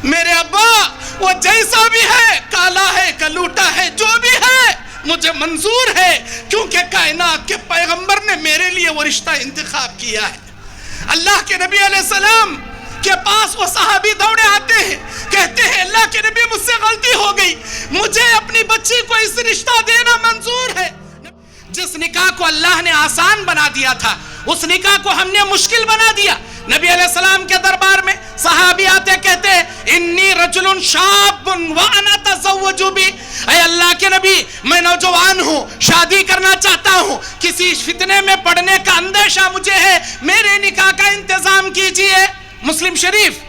میرے ابا وہ جیسا بھی ہے، کالا ہے کلوٹا ہے، جو بھی ہے مجھے منظور ہے، کیونکہ کائنات کے پیغمبر نے میرے لیے وہ رشتہ انتخاب کیا ہے۔ اللہ کے نبی علیہ السلام کے پاس وہ صحابی دوڑے آتے ہیں، کہتے ہیں اللہ کے نبی مجھ سے غلطی ہو گئی، مجھے اپنی بچی کو اس رشتہ دینا منظور ہے۔ جس نکاح کو اللہ نے آسان بنا دیا تھا اس نکاح کو ہم نے مشکل بنا دیا۔ نبی علیہ السلام کے دربار میں صحابی آتے کہتے ہیں انی رجل شاب وانا تزوج بی، اے اللہ کے نبی میں نوجوان ہوں، شادی کرنا چاہتا ہوں، کسی فتنے میں پڑنے کا اندیشہ مجھے ہے، میرے نکاح کا انتظام کیجئے۔ مسلم شریف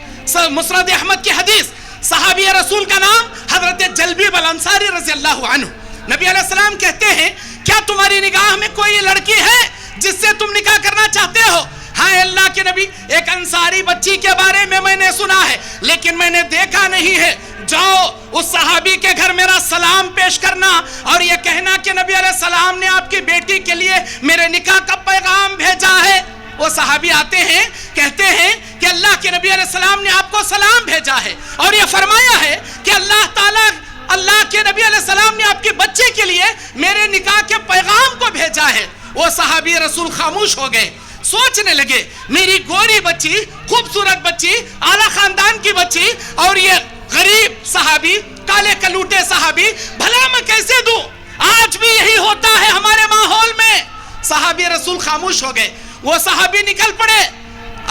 مسند احمد کی حدیث، صحابی رسول کا نام حضرت جلبیب الانصاری رضی اللہ عنہ۔ نبی علیہ السلام کہتے ہیں کیا تمہاری نگاہ میں کوئی لڑکی ہے جس سے تم نکاح کرنا چاہتے ہو؟ ہاں اللہ کے نبی، ایک انصاری بچی کے بارے میں نے سنا ہے لیکن میں نے دیکھا نہیں ہے، جاؤ اس صحابی کے گھر میرا سلام پیش کرنا اور یہ کہنا کہ نبی علیہ السلام نے آپ کی بیٹی کے لیے میرے نکاح کا پیغام بھیجا ہے۔ وہ صحابی آتے ہیں کہتے ہیں کہ اللہ کے نبی علیہ السلام نے آپ کو سلام بھیجا ہے اور یہ فرمایا ہے کہ اللہ کے نبی علیہ السلام نے آپ کے بچے کے لیے میرے نکاح کے پیغام کو بھیجا ہے۔ وہ صحابی رسول خاموش ہو گئے، سوچنے لگے میری گوری بچی، خوبصورت بچی، اعلیٰ خاندان کی بچی، اور یہ غریب صحابی، کالے کلوٹے صحابی، بھلا میں کیسے دوں؟ آج بھی یہی ہوتا ہے ہمارے ماحول میں۔ صحابی رسول خاموش ہو گئے، وہ صحابی نکل پڑے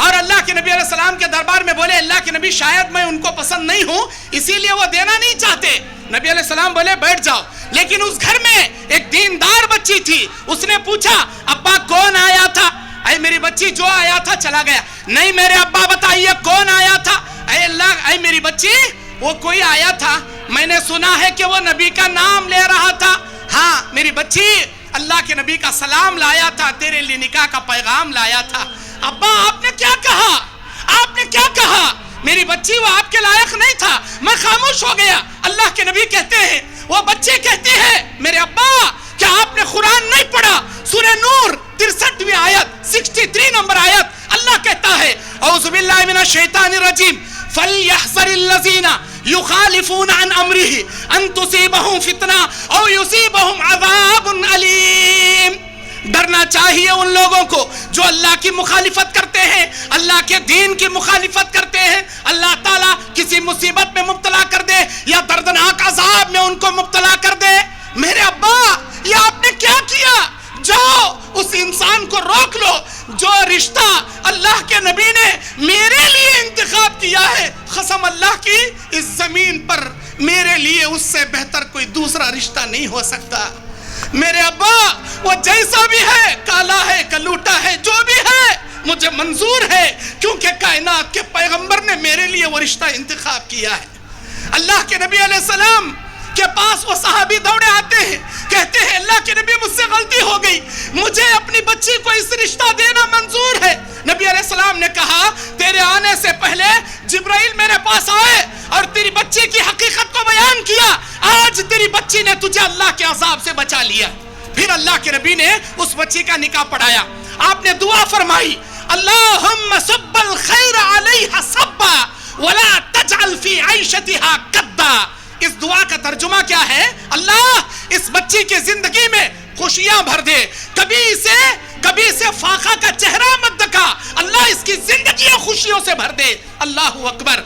اور اللہ کے نبی علیہ السلام کے دربار میں بولے اللہ کے نبی شاید میں ان کو پسند نہیں ہوں اسی لیے وہ دینا نہیں چاہتے۔ نبی علیہ السلام بولے بیٹھ جاؤ، لیکن اس گھر میں ایک دیندار بچی تھی، اس نے پوچھا ابا کون آیا تھا؟ اے میری بچی جو آیا تھا چلا گیا۔ نہیں میرے ابا بتائیے کون آیا تھا؟ اے میری بچی وہ کوئی آیا تھا، میں نے سنا ہے کہ وہ نبی کا نام لے رہا تھا۔ ہاں میری بچی اللہ کے نبی کا سلام لایا تھا، تیرے لیے نکاح کا پیغام لایا تھا۔ ابا آپ نے کیا کہا؟ آپ نے کیا کہا؟ میری بچی وہ آپ کے لائق نہیں تھا، میں خاموش ہو گیا۔ اللہ کے نبی کہتے ہیں، وہ بچے کہتے ہیں میرے ابا کیا آپ نے قرآن نہیں پڑھا؟ سورہ نور 63 آیت 63 نمبر آیت اللہ کہتا ہے اعوذ باللہ من الشیطان الرجیم فَلْيَحْذَرِ الَّذِينَ يُخَالِفُونَ عَنْ أَمْرِهِ أَن تُصِيبَهُمْ فِتْنَةٌ أَوْ يُصِيبَهُمْ عَذَابٌ أَلِيمٌ۔ ڈرنا چاہیے ان لوگوں کو جو اللہ کی مخالفت کرتے ہیں، اللہ کے دین کی مخالفت کرتے ہیں، اللہ تعالیٰ کسی مصیبت میں مبتلا کر دے یا دردناک عذاب میں ان کو مبتلا کر دے۔ میرے ابا یہ آپ نے کیا کیا؟ جاؤ اس انسان کو روک لو جو رشتہ اللہ کے نبی نے میرے لیے انتخاب کیا ہے، قسم اللہ کی اس زمین پر میرے لیے اس سے بہتر کوئی دوسرا رشتہ نہیں ہو سکتا۔ میرے ابا وہ جیسا بھی ہے، کالا ہے کلوٹا ہے، جو بھی ہے مجھے منظور ہے، کیونکہ کائنات کے پیغمبر نے میرے لیے وہ رشتہ انتخاب کیا ہے۔ اللہ کے نبی علیہ السلام کے پاس وہ صحابی دوڑے آتے ہیں، کہتے ہیں اللہ کے نبی مجھ سے غلطی ہو گئی، مجھے اپنی بچی کو اس رشتہ دینا منظور ہے۔ نبی علیہ السلام نے کہا تیرے آنے سے پہلے جبرائیل میرے پاس آئے اور تیری بچی کی حقیقت کو بیان کیا، آج تیری بچی نے تجھے اللہ کے عذاب سے بچا لیا۔ پھر اللہ کے نبی نے اس بچی کا نکاح پڑھایا، آپ نے دعا فرمائی اللہم صب الخیر علیہ صبا ولا تجعل فی عیشتها قدا۔ اس دعا کا ترجمہ کیا ہے؟ اللہ اس بچی کی زندگی میں خوشیاں بھر دے، کبھی اسے فاقہ کا چہرہ مت دکھا، اللہ اس کی زندگی خوشیوں سے بھر دے۔ اللہ اکبر۔